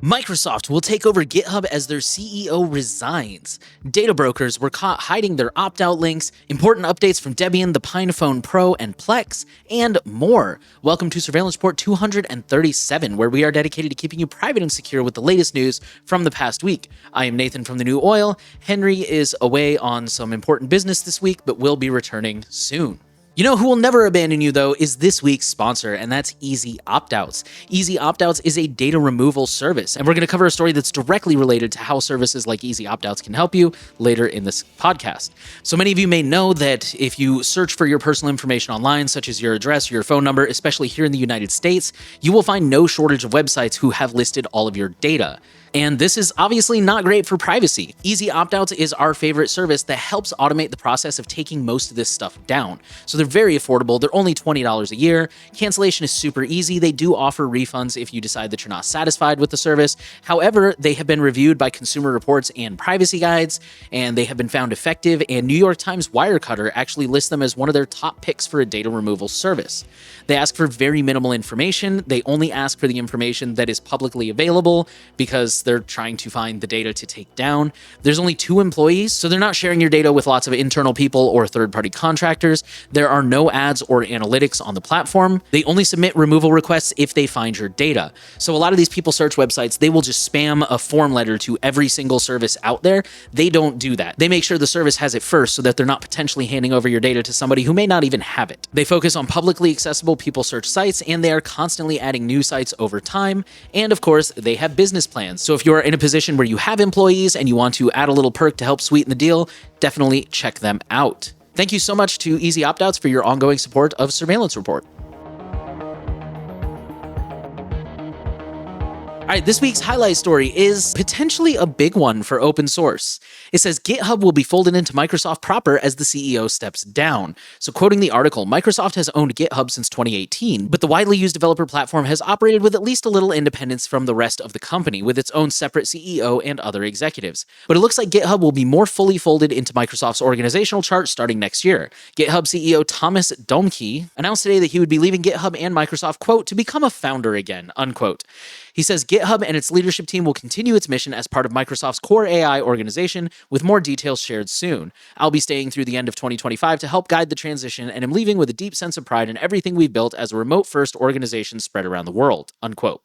Microsoft will take over GitHub as their CEO resigns. Data brokers were caught hiding their opt-out links, important updates from Debian, the Pinephone Pro, and Plex, and more. Welcome to Surveillance Report 237, where we are dedicated to keeping you private and secure with the latest news from the past week. I am Nathan from The New Oil. Henry is away on some important business this week, but will be returning soon. You know who will never abandon you, though, is this week's sponsor, and that's EasyOptOuts. EasyOptOuts is a data removal service, and we're going to cover a story that's directly related to how services like EasyOptOuts can help you later in this podcast. So many of you may know that if you search for your personal information online, such as your address or your phone number, especially here in the United States, you will find no shortage of websites who have listed all of your data. And this is obviously not great for privacy. EasyOptOuts is our favorite service that helps automate the process of taking most of this stuff down. So they're very affordable. They're only $20 a year. Cancellation is super easy. They do offer refunds if you decide that you're not satisfied with the service. However, they have been reviewed by Consumer Reports and Privacy Guides, and they have been found effective, and New York Times Wirecutter actually lists them as one of their top picks for a data removal service. They ask for very minimal information. They only ask for the information that is publicly available because they're trying to find the data to take down. There's only 2 employees, so they're not sharing your data with lots of internal people or third-party contractors. There are no ads or analytics on the platform. They only submit removal requests if they find your data. So a lot of these people search websites, they will just spam a form letter to every single service out there. They don't do that. They make sure the service has it first so that they're not potentially handing over your data to somebody who may not even have it. They focus on publicly accessible people search sites, and they are constantly adding new sites over time. And of course, they have business plans. So if you're in a position where you have employees and you want to add a little perk to help sweeten the deal, definitely check them out. Thank you so much to EasyOptOuts for your ongoing support of Surveillance Report. All right, this week's highlight story is potentially a big one for open source. It says GitHub will be folded into Microsoft proper as the CEO steps down. So quoting the article, Microsoft has owned GitHub since 2018, but the widely used developer platform has operated with at least a little independence from the rest of the company, with its own separate CEO and other executives. But it looks like GitHub will be more fully folded into Microsoft's organizational chart starting next year. GitHub CEO Thomas Dohmke announced today that he would be leaving GitHub and Microsoft, quote, to become a founder again, unquote. He says GitHub and its leadership team will continue its mission as part of Microsoft's core AI organization, with more details shared soon. I'll be staying through the end of 2025 to help guide the transition, and am leaving with a deep sense of pride in everything we've built as a remote-first organization spread around the world, unquote.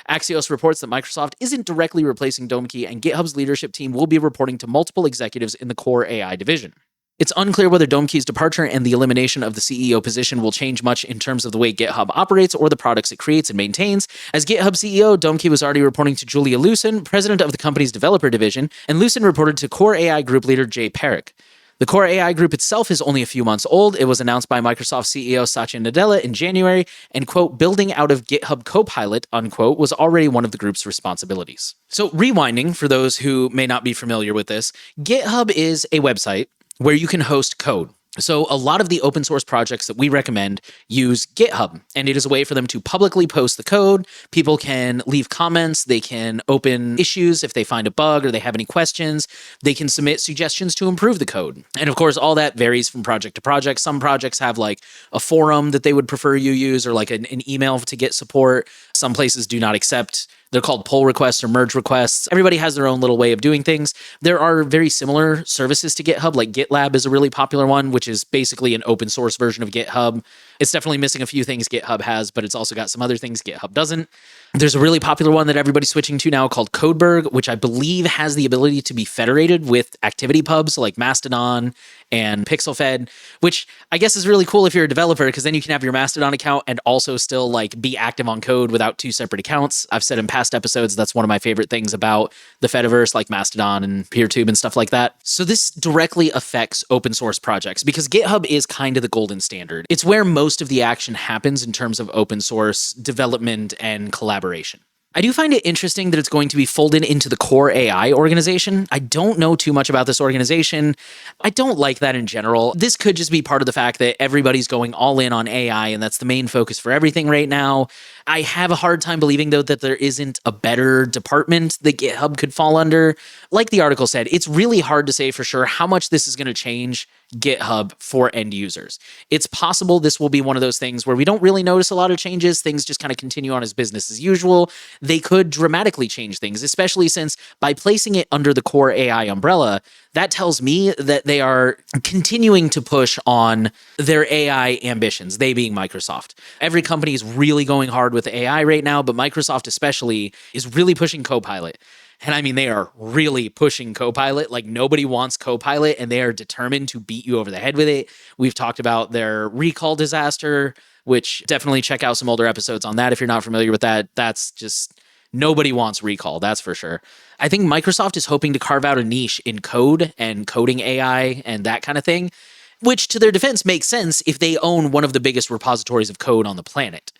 Axios reports that Microsoft isn't directly replacing Dohmke, and GitHub's leadership team will be reporting to multiple executives in the core AI division. It's unclear whether Dohmke's departure and the elimination of the CEO position will change much in terms of the way GitHub operates or the products it creates and maintains. As GitHub CEO, Dohmke was already reporting to Julia Lucen, president of the company's developer division, and Lucen reported to Core AI Group leader Jay Parikh. The Core AI Group itself is only a few months old. It was announced by Microsoft CEO Satya Nadella in January, and, quote, building out of GitHub Copilot, unquote, was already one of the group's responsibilities. So rewinding, for those who may not be familiar with this, GitHub is a website where you can host code. So a lot of the open source projects that we recommend use GitHub, and it is a way for them to publicly post the code. People can leave comments, they can open issues if they find a bug or they have any questions, they can submit suggestions to improve the code. And of course, all that varies from project to project. Some projects have like a forum that they would prefer you use, or like an email to get support. Some places do not accept. They're called pull requests or merge requests. Everybody has their own little way of doing things. There are very similar services to GitHub, like GitLab is a really popular one, which is basically an open source version of GitHub. It's definitely missing a few things GitHub has, but it's also got some other things GitHub doesn't. There's a really popular one that everybody's switching to now called Codeberg, which I believe has the ability to be federated with ActivityPub, so like Mastodon and PixelFed, which I guess is really cool if you're a developer, because then you can have your Mastodon account and also still like be active on code without 2 separate accounts. I've said in past episodes, that's one of my favorite things about the Fediverse, like Mastodon and PeerTube and stuff like that. So this directly affects open source projects because GitHub is kind of the golden standard. It's where most of the action happens in terms of open source development and collaboration. I do find it interesting that it's going to be folded into the core AI organization. I don't know too much about this organization. I don't like that in general. This could just be part of the fact that everybody's going all in on AI and that's the main focus for everything right now. I have a hard time believing, though, that there isn't a better department that GitHub could fall under. Like the article said, it's really hard to say for sure how much this is going to change GitHub for end users. It's possible this will be one of those things where we don't really notice a lot of changes. Things just kind of continue on as business as usual. They could dramatically change things, especially since by placing it under the core AI umbrella, that tells me that they are continuing to push on their AI ambitions, they being Microsoft. Every company is really going hard with AI right now, but Microsoft especially is really pushing Copilot. And I mean, they are really pushing Copilot. Like, nobody wants Copilot, and they are determined to beat you over the head with it. We've talked about their recall disaster, which definitely check out some older episodes on that if you're not familiar with that. That's just, nobody wants recall, that's for sure. I think Microsoft is hoping to carve out a niche in code and coding AI and that kind of thing, which to their defense makes sense if they own one of the biggest repositories of code on the planet.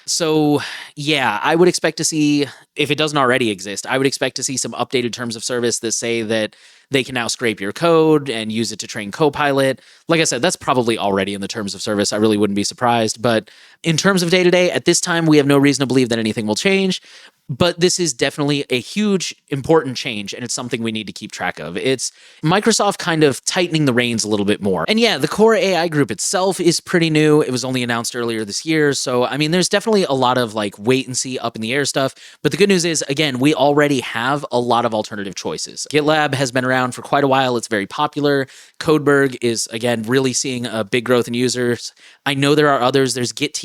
So yeah, I would expect to see, if it doesn't already exist, I would expect to see some updated terms of service that say that they can now scrape your code and use it to train Copilot. Like I said, that's probably already in the terms of service. I really wouldn't be surprised. But in terms of day-to-day, at this time, we have no reason to believe that anything will change. But this is definitely a huge, important change, and it's something we need to keep track of. It's Microsoft kind of tightening the reins a little bit more. And yeah, the core AI group itself is pretty new. It was only announced earlier this year. So, I mean, there's definitely a lot of like wait and see, up in the air stuff. But the good news is, again, we already have a lot of alternative choices. GitLab has been around for quite a while. It's very popular. Codeberg is, again, really seeing a big growth in users. I know there are others. There's Git.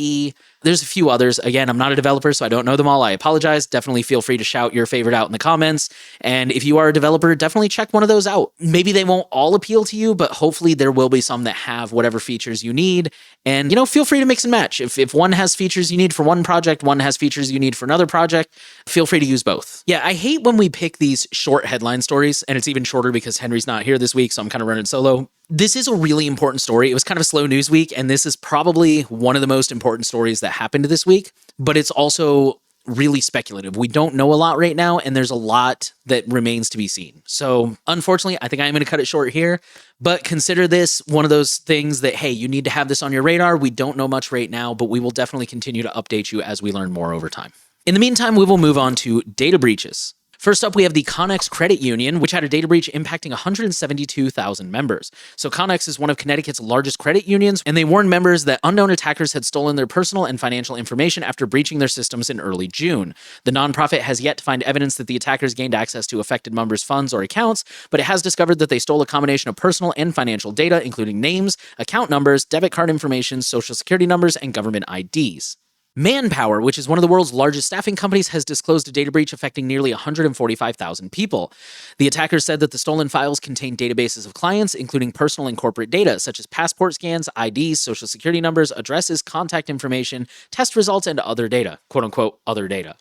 There's a few others. Again, I'm not a developer, so I don't know them all. I apologize. Definitely feel free to shout your favorite out in the comments. And if you are a developer, definitely check one of those out. Maybe they won't all appeal to you, but hopefully there will be some that have whatever features you need. And, feel free to mix and match. If one has features you need for one project, one has features you need for another project, feel free to use both. Yeah, I hate when we pick these short headline stories, and it's even shorter because Henry's not here this week, so I'm kind of running solo. This is a really important story. It was kind of a slow news week, and this is probably one of the most important stories that happened this week, but it's also really speculative. We don't know a lot right now, and there's a lot that remains to be seen. So unfortunately, I think I'm going to cut it short here, but consider this one of those things that, hey, you need to have this on your radar. We don't know much right now, but we will definitely continue to update you as we learn more over time. In the meantime, we will move on to data breaches. First up, we have the Connex Credit Union, which had a data breach impacting 172,000 members. So Connex is one of Connecticut's largest credit unions, and they warned members that unknown attackers had stolen their personal and financial information after breaching their systems in early June. The nonprofit has yet to find evidence that the attackers gained access to affected members' funds or accounts, but it has discovered that they stole a combination of personal and financial data, including names, account numbers, debit card information, social security numbers, and government IDs. Manpower, which is one of the world's largest staffing companies, has disclosed a data breach affecting nearly 145,000 people. The attackers said that the stolen files contained databases of clients, including personal and corporate data, such as passport scans, IDs, social security numbers, addresses, contact information, test results, and other data, quote-unquote, other data.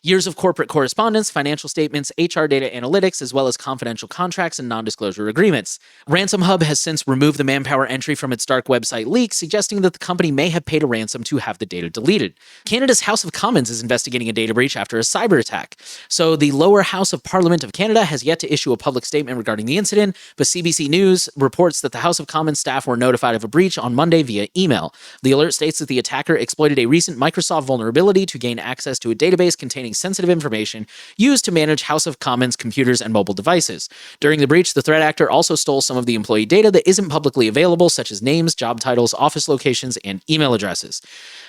Years of corporate correspondence, financial statements, HR data analytics, as well as confidential contracts and non-disclosure agreements. Ransom Hub has since removed the Manpower entry from its dark website leak, suggesting that the company may have paid a ransom to have the data deleted. Canada's House of Commons is investigating a data breach after a cyber attack. So the lower house of Parliament of Canada has yet to issue a public statement regarding the incident, but CBC News reports that the House of Commons staff were notified of a breach on Monday via email. The alert states that the attacker exploited a recent Microsoft vulnerability to gain access to a database containing sensitive information used to manage House of Commons computers and mobile devices. During the breach, the threat actor also stole some of the employee data that isn't publicly available, such as names, job titles, office locations, and email addresses.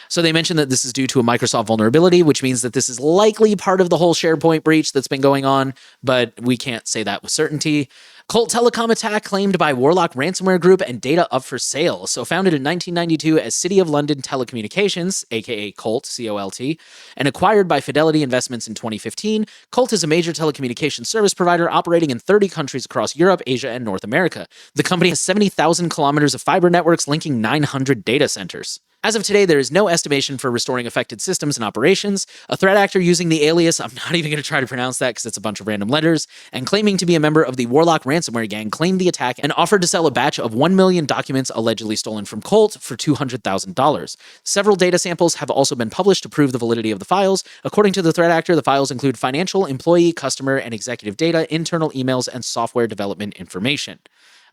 So they mentioned that this is due to a Microsoft vulnerability, which means that this is likely part of the whole SharePoint breach that's been going on, but we can't say that with certainty. Colt Telecom attack claimed by Warlock ransomware group and data up for sale. So founded in 1992 as City of London Telecommunications, aka Colt, C-O-L-T, and acquired by Fidelity Investments in 2015, Colt is a major telecommunications service provider operating in 30 countries across Europe, Asia, and North America. The company has 70,000 kilometers of fiber networks linking 900 data centers. As of today, there is no estimation for restoring affected systems and operations. A threat actor using the alias, I'm not even going to try to pronounce that because it's a bunch of random letters, and claiming to be a member of the Warlock ransomware gang, claimed the attack and offered to sell a batch of 1 million documents allegedly stolen from Colt for $200,000. Several data samples have also been published to prove the validity of the files. According to the threat actor, the files include financial, employee, customer, and executive data, internal emails, and software development information.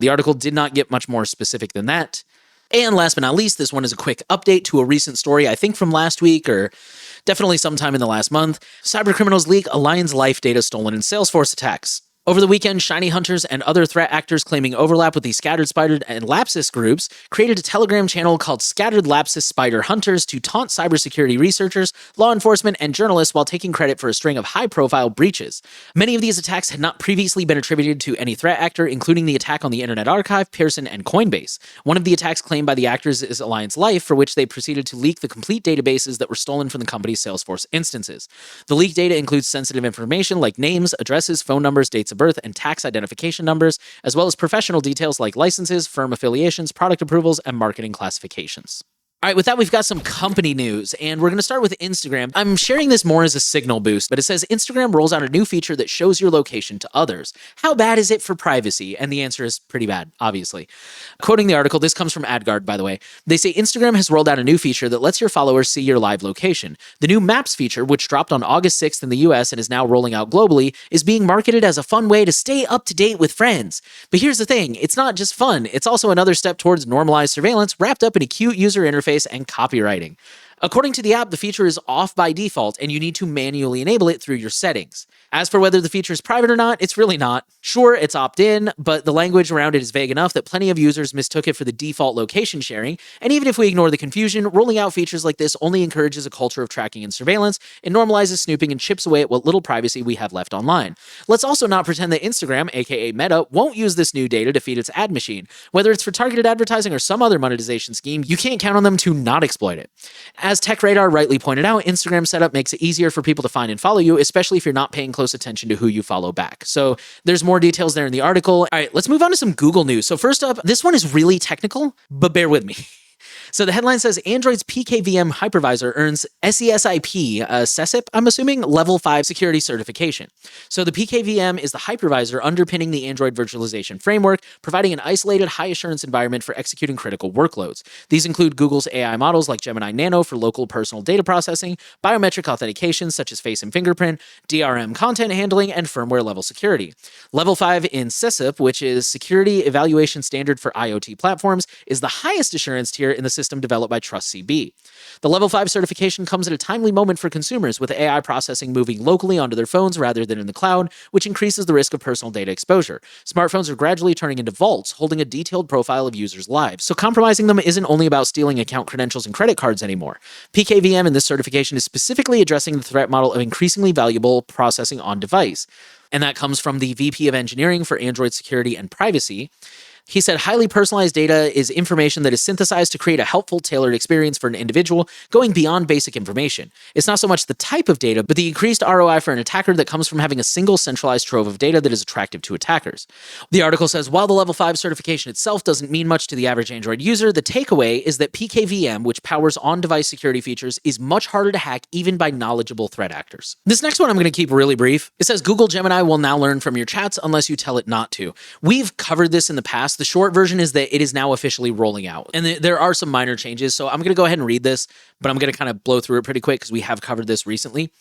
The article did not get much more specific than that. And last but not least, this one is a quick update to a recent story, I think from last week or definitely sometime in the last month. Cybercriminals leak Allianz Life data stolen in Salesforce attacks. Over the weekend, Shiny Hunters and other threat actors claiming overlap with the Scattered Spider and Lapsus groups created a Telegram channel called Scattered Lapsus Spider Hunters to taunt cybersecurity researchers, law enforcement, and journalists while taking credit for a string of high-profile breaches. Many of these attacks had not previously been attributed to any threat actor, including the attack on the Internet Archive, Pearson, and Coinbase. One of the attacks claimed by the actors is Alliance Life, for which they proceeded to leak the complete databases that were stolen from the company's Salesforce instances. The leaked data includes sensitive information like names, addresses, phone numbers, dates of birth, and tax identification numbers, as well as professional details like licenses, firm affiliations, product approvals, and marketing classifications. All right, with that, we've got some company news, and we're going to start with Instagram. I'm sharing this more as a signal boost, but it says Instagram rolls out a new feature that shows your location to others. How bad is it for privacy? And the answer is pretty bad, obviously. Quoting the article, this comes from AdGuard, by the way. They say Instagram has rolled out a new feature that lets your followers see your live location. The new Maps feature, which dropped on August 6th in the US and is now rolling out globally, is being marketed as a fun way to stay up to date with friends. But here's the thing, it's not just fun, it's also another step towards normalized surveillance wrapped up in a cute user interface and copywriting. According to the app, the feature is off by default, and you need to manually enable it through your settings. As for whether the feature is private or not, it's really not. Sure, it's opt-in, but the language around it is vague enough that plenty of users mistook it for the default location sharing, and even if we ignore the confusion, rolling out features like this only encourages a culture of tracking and surveillance, and normalizes snooping and chips away at what little privacy we have left online. Let's also not pretend that Instagram, aka Meta, won't use this new data to feed its ad machine. Whether it's for targeted advertising or some other monetization scheme, you can't count on them to not exploit it. As TechRadar rightly pointed out, Instagram setup makes it easier for people to find and follow you, especially if you're not paying close attention to who you follow back. So there's more details there in the article. All right, let's move on to some Google news. So first up, this one is really technical, but bear with me. So the headline says Android's PKVM hypervisor earns SESIP, I'm assuming, level 5 security certification. So the PKVM is the hypervisor underpinning the Android virtualization framework, providing an isolated, high-assurance environment for executing critical workloads. These include Google's AI models like Gemini Nano for local personal data processing, biometric authentication such as face and fingerprint, DRM content handling, and firmware-level security. Level 5 in SESIP, which is Security Evaluation Standard for IoT Platforms, is the highest assurance tier in the system developed by TrustCB. The Level 5 certification comes at a timely moment for consumers, with AI processing moving locally onto their phones rather than in the cloud, which increases the risk of personal data exposure. Smartphones are gradually turning into vaults, holding a detailed profile of users' lives, so compromising them isn't only about stealing account credentials and credit cards anymore. PKVM in this certification is specifically addressing the threat model of increasingly valuable processing on device. And that comes from the VP of Engineering for Android Security and Privacy. He said highly personalized data is information that is synthesized to create a helpful, tailored experience for an individual, going beyond basic information. It's not so much the type of data, but the increased ROI for an attacker that comes from having a single centralized trove of data that is attractive to attackers. The article says, while the Level 5 certification itself doesn't mean much to the average Android user, the takeaway is that PKVM, which powers on-device security features, is much harder to hack even by knowledgeable threat actors. This next one I'm going to keep really brief. It says Google Gemini will now learn from your chats unless you tell it not to. We've covered this in the past. The short version is that it is now officially rolling out. And there are some minor changes, so I'm going to go ahead and read this, but I'm going to kind of blow through it pretty quick because we have covered this recently.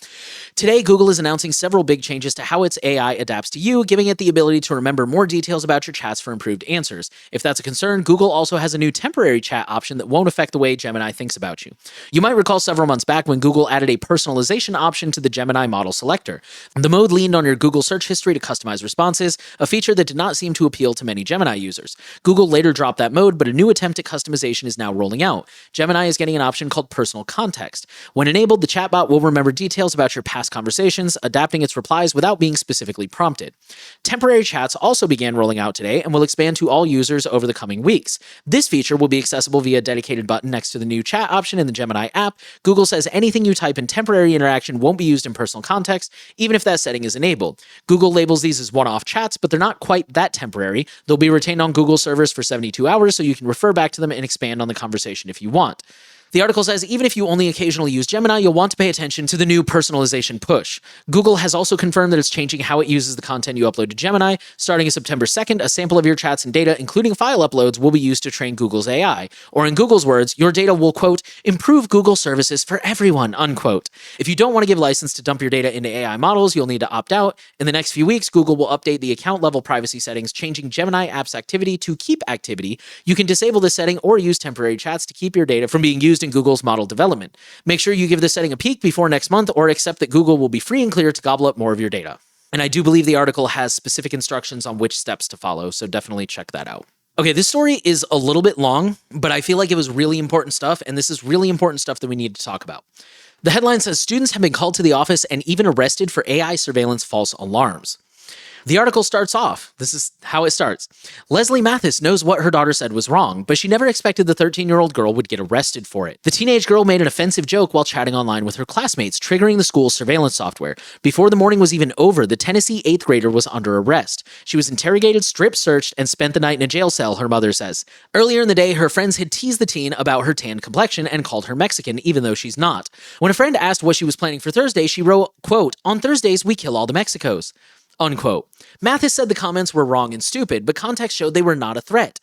Today, Google is announcing several big changes to how its AI adapts to you, giving it the ability to remember more details about your chats for improved answers. If that's a concern, Google also has a new temporary chat option that won't affect the way Gemini thinks about you. You might recall several months back when Google added a personalization option to the Gemini model selector. The mode leaned on your Google search history to customize responses, a feature that did not seem to appeal to many Gemini users. Google later dropped that mode, but a new attempt at customization is now rolling out. Gemini is getting an option called Personal Context. When enabled, the chatbot will remember details about your past conversations, adapting its replies without being specifically prompted. Temporary chats also began rolling out today and will expand to all users over the coming weeks. This feature will be accessible via a dedicated button next to the new chat option in the Gemini app. Google says anything you type in temporary interaction won't be used in Personal Context, even if that setting is enabled. Google labels these as one-off chats, but they're not quite that temporary. They'll be retained on Google servers for 72 hours, so you can refer back to them and expand on the conversation if you want. The article says even if you only occasionally use Gemini, you'll want to pay attention to the new personalization push. Google has also confirmed that it's changing how it uses the content you upload to Gemini. Starting September 2nd, a sample of your chats and data, including file uploads, will be used to train Google's AI. Or in Google's words, your data will, quote, improve Google services for everyone, unquote. If you don't want to give license to dump your data into AI models, you'll need to opt out. In the next few weeks, Google will update the account-level privacy settings, changing Gemini app's activity to keep activity. You can disable this setting or use temporary chats to keep your data from being used in Google's model development. Make sure you give this setting a peek before next month or accept that Google will be free and clear to gobble up more of your data. And I do believe the article has specific instructions on which steps to follow, so definitely check that out. Okay, this story is a little bit long, but I feel like it was really important stuff, and this is really important stuff that we need to talk about. The headline says, students have been called to the office and even arrested for AI surveillance false alarms. The article starts off. This is how it starts. Leslie Mathis knows what her daughter said was wrong, but she never expected the 13-year-old girl would get arrested for it. The teenage girl made an offensive joke while chatting online with her classmates, triggering the school's surveillance software. Before the morning was even over, the Tennessee 8th grader was under arrest. She was interrogated, strip-searched, and spent the night in a jail cell, her mother says. Earlier in the day, her friends had teased the teen about her tanned complexion and called her Mexican, even though she's not. When a friend asked what she was planning for Thursday, she wrote, quote, "On Thursdays, we kill all the Mexicos." Unquote. Mathis said the comments were wrong and stupid, but context showed they were not a threat.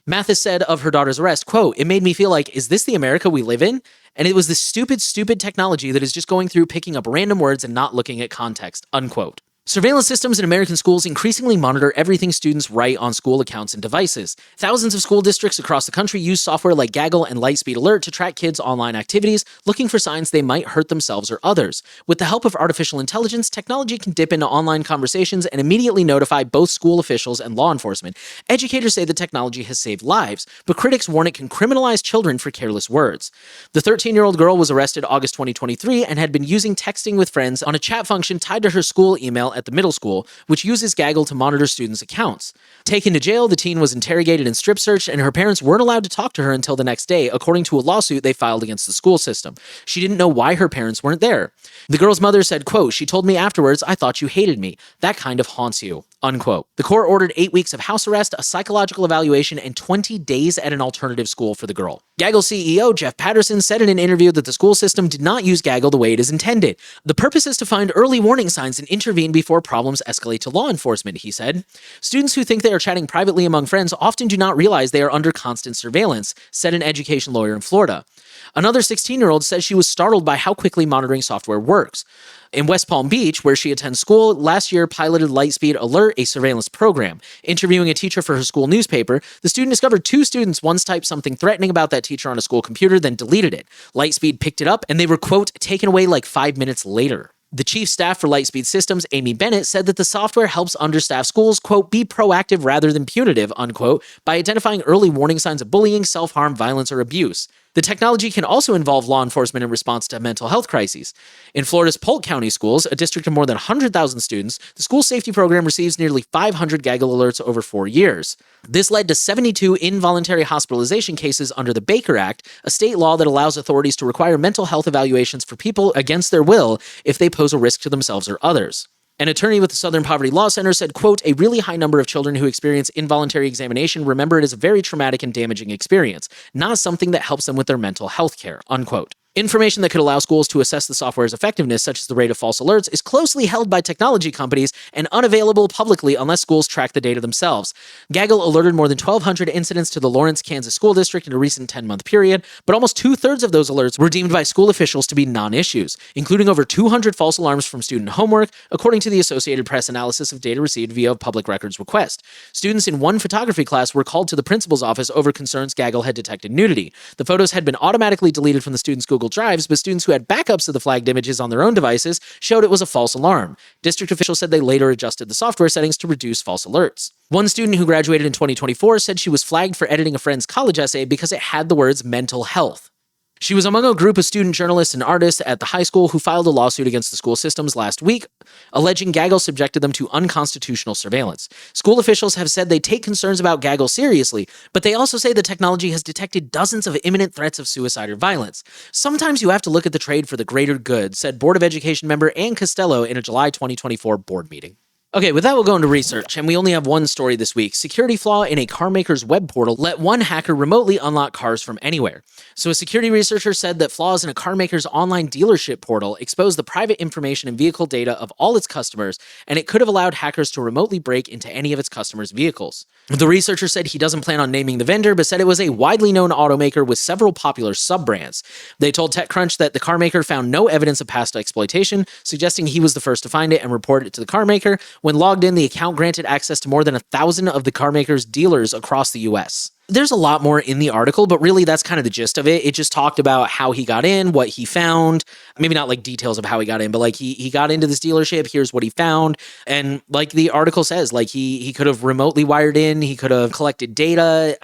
Mathis said of her daughter's arrest, quote, "It made me feel like, is this the America we live in? And it was this stupid technology that is just going through picking up random words and not looking at context." Unquote. Surveillance systems in American schools increasingly monitor everything students write on school accounts and devices. Thousands of school districts across the country use software like Gaggle and Lightspeed Alert to track kids' online activities, looking for signs they might hurt themselves or others. With the help of artificial intelligence, technology can dip into online conversations and immediately notify both school officials and law enforcement. Educators say the technology has saved lives, but critics warn it can criminalize children for careless words. The 13-year-old girl was arrested August 2023 and had been using texting with friends on a chat function tied to her school email at the middle school, which uses Gaggle to monitor students' accounts. Taken to jail, the teen was interrogated and strip-searched, and her parents weren't allowed to talk to her until the next day, according to a lawsuit they filed against the school system. She didn't know why her parents weren't there. The girl's mother said, quote, "She told me afterwards, I thought you hated me. That kind of haunts you." Unquote. The court ordered 8 weeks of house arrest, a psychological evaluation, and 20 days at an alternative school for the girl. Gaggle CEO Jeff Patterson said in an interview that the school system did not use Gaggle the way it is intended. The purpose is to find early warning signs and intervene before problems escalate to law enforcement, he said. Students who think they are chatting privately among friends often do not realize they are under constant surveillance, said an education lawyer in Florida. Another 16-year-old says she was startled by how quickly monitoring software works. In West Palm Beach, where she attends school, last year piloted Lightspeed Alert, a surveillance program. Interviewing a teacher for her school newspaper, the student discovered 2 students once typed something threatening about that teacher on a school computer, then deleted it. Lightspeed picked it up, and they were, quote, taken away like 5 minutes later. The chief staff for Lightspeed Systems, Amy Bennett, said that the software helps understaffed schools, quote, be proactive rather than punitive, unquote, by identifying early warning signs of bullying, self-harm, violence, or abuse. The technology can also involve law enforcement in response to mental health crises. In Florida's Polk County schools, a district of more than 100,000 students, the school safety program receives nearly 500 Gaggle alerts over 4 years. This led to 72 involuntary hospitalization cases under the Baker Act, a state law that allows authorities to require mental health evaluations for people against their will if they pose a risk to themselves or others. An attorney with the Southern Poverty Law Center said, quote, "A really high number of children who experience involuntary examination remember it as a very traumatic and damaging experience, not something that helps them with their mental health care," unquote. Information that could allow schools to assess the software's effectiveness, such as the rate of false alerts, is closely held by technology companies and unavailable publicly unless schools track the data themselves. Gaggle alerted more than 1,200 incidents to the Lawrence, Kansas school district in a recent 10-month period, but almost 2/3 of those alerts were deemed by school officials to be non-issues, including over 200 false alarms from student homework, according to the Associated Press analysis of data received via a public records request. Students in one photography class were called to the principal's office over concerns Gaggle had detected nudity. The photos had been automatically deleted from the students' Google Drives, but students who had backups of the flagged images on their own devices showed it was a false alarm. District officials said they later adjusted the software settings to reduce false alerts. One student who graduated in 2024 said she was flagged for editing a friend's college essay because it had the words mental health. She was among a group of student journalists and artists at the high school who filed a lawsuit against the school systems last week, alleging Gaggle subjected them to unconstitutional surveillance. School officials have said they take concerns about Gaggle seriously, but they also say the technology has detected dozens of imminent threats of suicide or violence. Sometimes you have to look at the trade for the greater good, said Board of Education member Ann Costello in a July 2024 board meeting. Okay, with that, we'll go into research, and we only have one story this week. Security flaw in a car maker's web portal let one hacker remotely unlock cars from anywhere. So a security researcher said that flaws in a car maker's online dealership portal exposed the private information and vehicle data of all its customers, and it could have allowed hackers to remotely break into any of its customers' vehicles. The researcher said he doesn't plan on naming the vendor, but said it was a widely known automaker with several popular sub-brands. They told TechCrunch that the car maker found no evidence of past exploitation, suggesting he was the first to find it and report it to the car maker. When logged in, the account granted access to more than 1,000 of the car maker's dealers across the US. There's a lot more in the article, but really that's kind of the gist of it. It just talked about how he got in, what he found, maybe not like details of how he got in, but like he got into this dealership, here's what he found. And like the article says, like he could have remotely wired in, he could have collected data.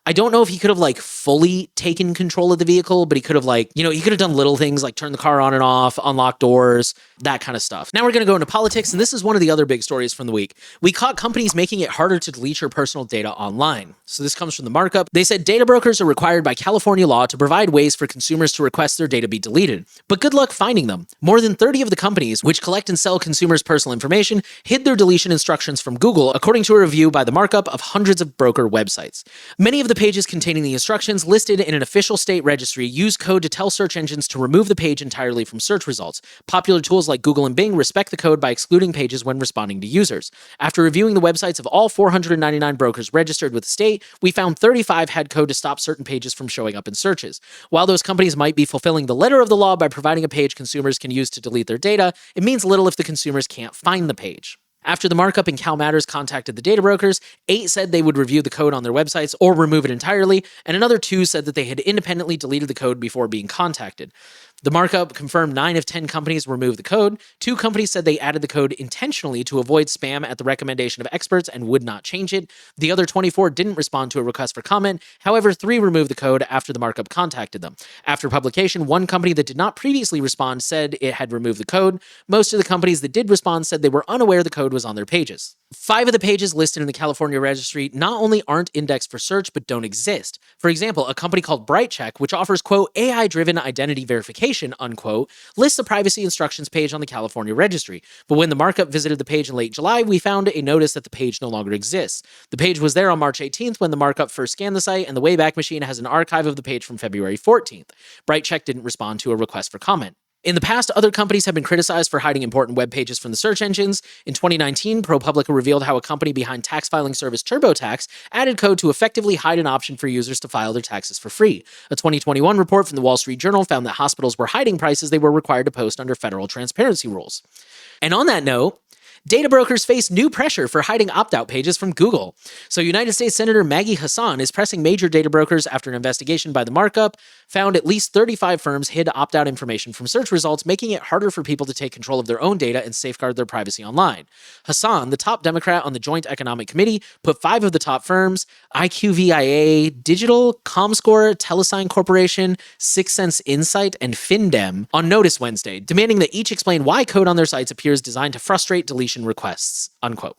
I don't know if he could have like fully taken control of the vehicle, but he could have like, he could have done little things like turn the car on and off, unlock doors, that kind of stuff. Now we're going to go into politics, and this is one of the other big stories from the week. We caught companies making it harder to delete your personal data online. So this comes from the markup. They said data brokers are required by California law to provide ways for consumers to request their data be deleted. But good luck finding them. More than 30 of the companies which collect and sell consumers' personal information hid their deletion instructions from Google, according to a review by the markup of hundreds of broker websites. Many of the pages containing the instructions listed in an official state registry use code to tell search engines to remove the page entirely from search results. Popular tools like Google and Bing respect the code by excluding pages when responding to users. After reviewing the websites of all 499 brokers registered with the state, we found 35 had code to stop certain pages from showing up in searches. While those companies might be fulfilling the letter of the law by providing a page consumers can use to delete their data, it means little if the consumers can't find the page. After the markup and Cal Matters contacted the data brokers, 8 said they would review the code on their websites or remove it entirely, and another 2 said that they had independently deleted the code before being contacted. The markup confirmed 9 of 10 companies removed the code. 2 companies said they added the code intentionally to avoid spam at the recommendation of experts and would not change it. The other 24 didn't respond to a request for comment. However, 3 removed the code after the markup contacted them. After publication, 1 company that did not previously respond said it had removed the code. Most of the companies that did respond said they were unaware the code was on their pages. 5 of the pages listed in the California registry not only aren't indexed for search, but don't exist. For example, a company called BrightCheck, which offers, quote, AI-driven identity verification, unquote, lists a privacy instructions page on the California registry. But when the markup visited the page in late July, we found a notice that the page no longer exists. The page was there on March 18th when the markup first scanned the site, and the Wayback Machine has an archive of the page from February 14th. BrightCheck didn't respond to a request for comment. In the past, other companies have been criticized for hiding important web pages from the search engines. In 2019, ProPublica revealed how a company behind tax filing service TurboTax added code to effectively hide an option for users to file their taxes for free. A 2021 report from the Wall Street Journal found that hospitals were hiding prices they were required to post under federal transparency rules. And on that note, data brokers face new pressure for hiding opt-out pages from Google. So United States Senator Maggie Hassan is pressing major data brokers after an investigation by the markup found at least 35 firms hid opt-out information from search results, making it harder for people to take control of their own data and safeguard their privacy online. Hassan, the top Democrat on the Joint Economic Committee, put 5 of the top firms, IQVIA Digital, Comscore, Telesign Corporation, Sixth Sense Insight, and FinDem on notice Wednesday, demanding that each explain why code on their sites appears designed to frustrate deletion requests, unquote.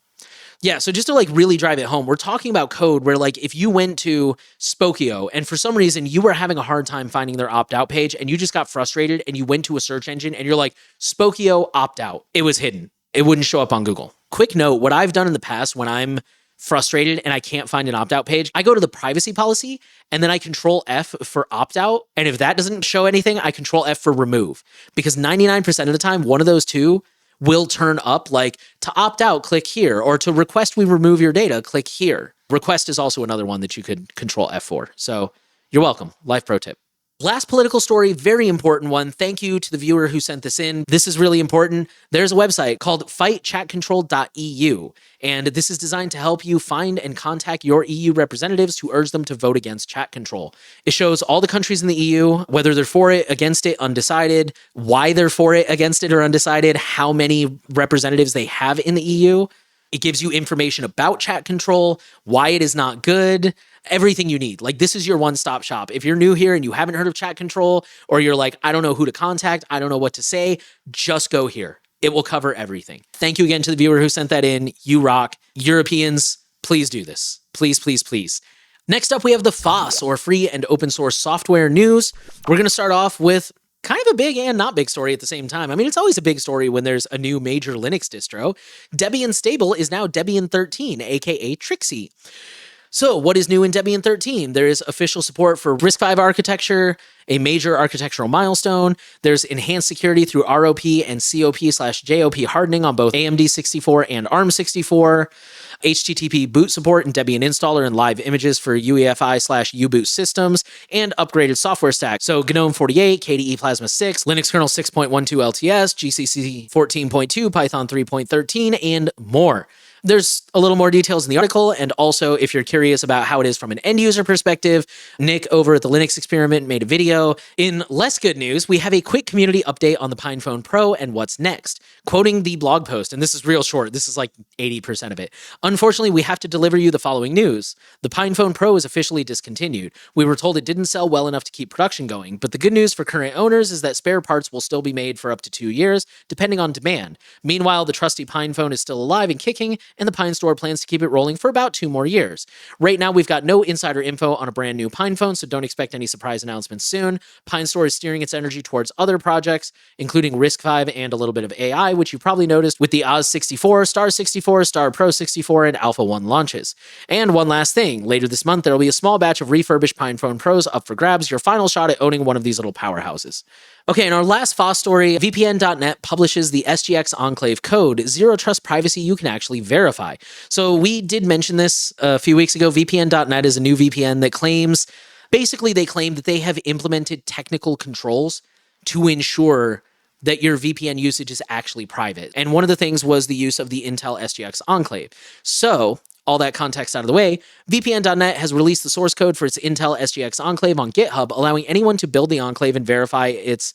Yeah, so just to like really drive it home, we're talking about code where like if you went to Spokio and for some reason you were having a hard time finding their opt-out page and you just got frustrated and you went to a search engine and you're like, Spokio opt-out, it was hidden. It wouldn't show up on Google. Quick note, what I've done in the past when I'm frustrated and I can't find an opt-out page, I go to the privacy policy and then I control F for opt-out. And if that doesn't show anything, I control F for remove. Because 99% of the time, one of those two will turn up, like to opt out, click here, or to request we remove your data, click here. Request is also another one that you could control F for. So you're welcome. Life pro tip. Last political story, very important one. Thank you to the viewer who sent this in. This is really important. There's a website called fightchatcontrol.eu, and this is designed to help you find and contact your EU representatives to urge them to vote against chat control. It shows all the countries in the EU, whether they're for it, against it, undecided, why they're for it, against it, or undecided, how many representatives they have in the EU. It gives you information about chat control, why it is not good, everything you need. Like, this is your one-stop shop. If you're new here and you haven't heard of chat control, or you're like, I don't know who to contact, I don't know what to say, just go here. It will cover everything. Thank you again to the viewer who sent that in. You rock. Europeans, please do this. Please, please, please. Next up, we have the FOSS, or free and open source software news. We're going to start off with kind of a big and not big story at the same time. I mean, it's always a big story when there's a new major Linux distro. Debian stable is now Debian 13, aka Trixie. So what is new in Debian 13? There is official support for RISC-V architecture, a major architectural milestone. There's enhanced security through ROP and COP/JOP hardening on both AMD 64 and ARM 64. HTTP boot support and Debian installer and live images for UEFI/U-boot systems, and upgraded software stack. So GNOME 48, KDE Plasma 6, Linux kernel 6.12 LTS, GCC 14.2, Python 3.13, and more. There's a little more details in the article, and also if you're curious about how it is from an end user perspective, Nick over at the Linux Experiment made a video. In less good news, we have a quick community update on the Pinephone Pro and what's next. Quoting the blog post, and this is real short, this is like 80% of it. Unfortunately, we have to deliver you the following news. The Pinephone Pro is officially discontinued. We were told it didn't sell well enough to keep production going, but the good news for current owners is that spare parts will still be made for up to 2 years, depending on demand. Meanwhile, the trusty Pinephone is still alive and kicking, and the Pine Store plans to keep it rolling for about 2 more years. Right now, we've got no insider info on a brand new Pinephone, so don't expect any surprise announcements soon. Pine Store is steering its energy towards other projects, including RISC-V and a little bit of AI, which you probably noticed with the Oz64, Star 64, Star Pro 64, and Alpha 1 launches. And one last thing, later this month, there will be a small batch of refurbished Pinephone Pros up for grabs, your final shot at owning one of these little powerhouses. Okay, in our last FOSS story, VPN.net publishes the SGX Enclave code, zero trust privacy you can actually verify. So we did mention this a few weeks ago. VPN.net is a new VPN that claims, basically they claim that they have implemented technical controls to ensure that your VPN usage is actually private. And one of the things was the use of the Intel SGX Enclave. So all that context out of the way, VPN.net has released the source code for its Intel SGX Enclave on GitHub, allowing anyone to build the enclave and verify its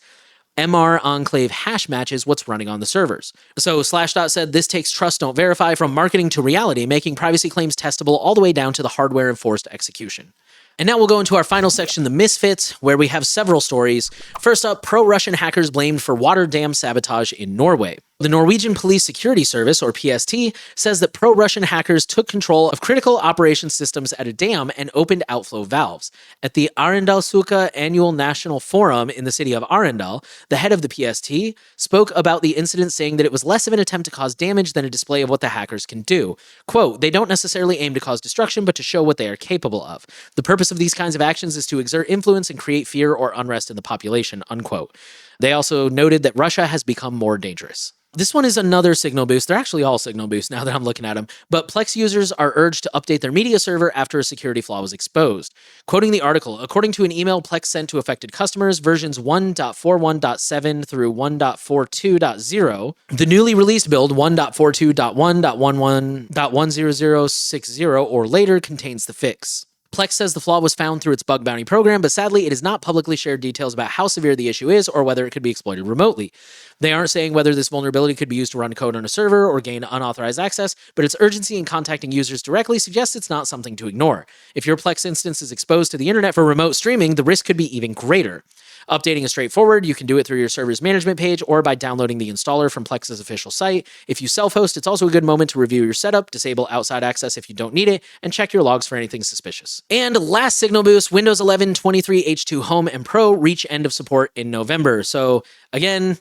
MR Enclave hash matches what's running on the servers. So Slashdot said, this takes trust, don't verify from marketing to reality, making privacy claims testable all the way down to the hardware and forced execution. And now we'll go into our final section, the Misfits, where we have several stories. First up, pro-Russian hackers blamed for water dam sabotage in Norway. The Norwegian Police Security Service, or PST, says that pro-Russian hackers took control of critical operations systems at a dam and opened outflow valves. At the Arendalsuka Annual National Forum in the city of Arendal, the head of the PST spoke about the incident, saying that it was less of an attempt to cause damage than a display of what the hackers can do. Quote, they don't necessarily aim to cause destruction, but to show what they are capable of. The purpose of these kinds of actions is to exert influence and create fear or unrest in the population, unquote. They also noted that Russia has become more dangerous. This one is another signal boost. They're actually all signal boosts now that I'm looking at them. But Plex users are urged to update their media server after a security flaw was exposed. Quoting the article, according to an email Plex sent to affected customers, versions 1.41.7 through 1.42.0, the newly released build 1.42.1.11.10060 or later contains the fix. Plex says the flaw was found through its bug bounty program, but sadly it has not publicly shared details about how severe the issue is or whether it could be exploited remotely. They aren't saying whether this vulnerability could be used to run code on a server or gain unauthorized access, but its urgency in contacting users directly suggests it's not something to ignore. If your Plex instance is exposed to the internet for remote streaming, the risk could be even greater. Updating is straightforward. You can do it through your server's management page or by downloading the installer from Plex's official site. If you self-host, it's also a good moment to review your setup, disable outside access if you don't need it, and check your logs for anything suspicious. And last signal boost, Windows 11 23H2 Home and Pro reach end of support in November. So again,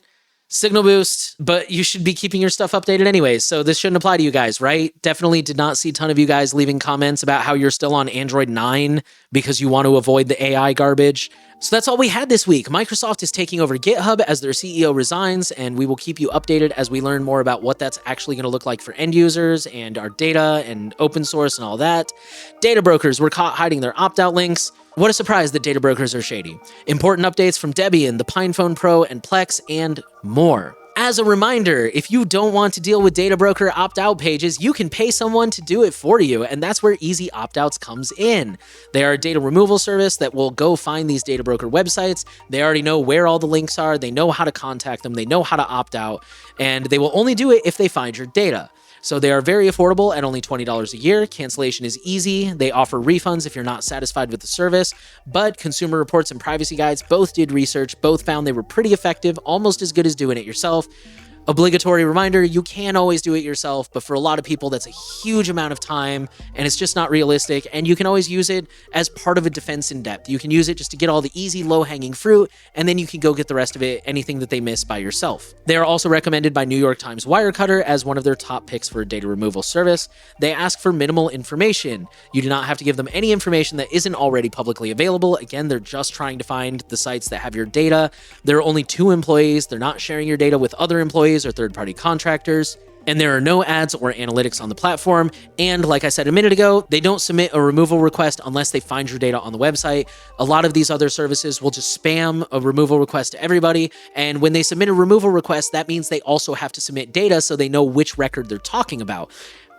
signal boost, but you should be keeping your stuff updated anyways, so this shouldn't apply to you guys, right? Definitely did not see a ton of you guys leaving comments about how you're still on Android 9 because you want to avoid the AI garbage. So that's all we had this week. Microsoft is taking over GitHub as their CEO resigns, and we will keep you updated as we learn more about what that's actually going to look like for end users and our data and open source and all that. Data brokers were caught hiding their opt-out links. What a surprise that data brokers are shady. Important updates from Debian, the Pinephone Pro, and Plex, and more. As a reminder, if you don't want to deal with data broker opt-out pages, you can pay someone to do it for you, and that's where EasyOptOuts comes in. They are a data removal service that will go find these data broker websites. They already know where all the links are, they know how to contact them, they know how to opt out, and they will only do it if they find your data. So they are very affordable at only $20 a year. Cancellation is easy. They offer refunds if you're not satisfied with the service, but Consumer Reports and Privacy Guides both did research, both found they were pretty effective, almost as good as doing it yourself. Obligatory reminder, you can always do it yourself, but for a lot of people, that's a huge amount of time, and it's just not realistic, and you can always use it as part of a defense in depth. You can use it just to get all the easy, low-hanging fruit, and then you can go get the rest of it, anything that they miss by yourself. They are also recommended by New York Times Wirecutter as one of their top picks for a data removal service. They ask for minimal information. You do not have to give them any information that isn't already publicly available. Again, they're just trying to find the sites that have your data. There are only 2 employees. They're not sharing your data with other employees or third-party contractors, and there are no ads or analytics on the platform. And like I said a minute ago, they don't submit a removal request unless they find your data on the website. A lot of these other services will just spam a removal request to everybody, and when they submit a removal request, that means they also have to submit data so they know which record they're talking about.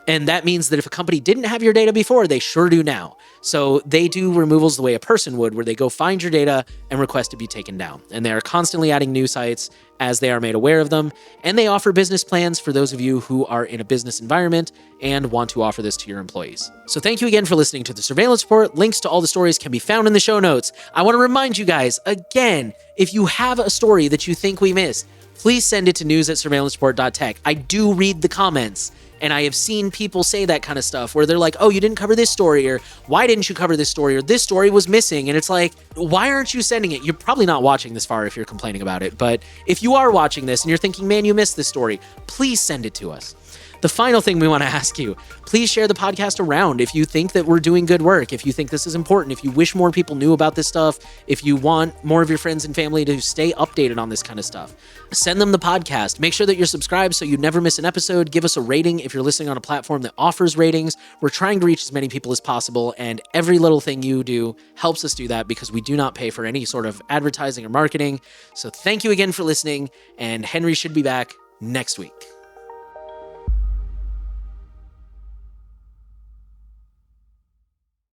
And that means that if a company didn't have your data before, they sure do now. So they do removals the way a person would, where they go find your data and request to be taken down. And they are constantly adding new sites as they are made aware of them. And they offer business plans for those of you who are in a business environment and want to offer this to your employees. So thank you again for listening to the Surveillance Report. Links to all the stories can be found in the show notes. I want to remind you guys, again, if you have a story that you think we missed, please send it to news@surveillancereport.tech. I do read the comments. And I have seen people say that kind of stuff where they're like, oh, you didn't cover this story, or why didn't you cover this story, or this story was missing. And it's like, why aren't you sending it? You're probably not watching this far if you're complaining about it. But if you are watching this and you're thinking, man, you missed this story, please send it to us. The final thing we want to ask you, please share the podcast around if you think that we're doing good work, if you think this is important, if you wish more people knew about this stuff, if you want more of your friends and family to stay updated on this kind of stuff. Send them the podcast. Make sure that you're subscribed so you never miss an episode. Give us a rating if you're listening on a platform that offers ratings. We're trying to reach as many people as possible, and every little thing you do helps us do that because we do not pay for any sort of advertising or marketing. So thank you again for listening, and Henry should be back next week.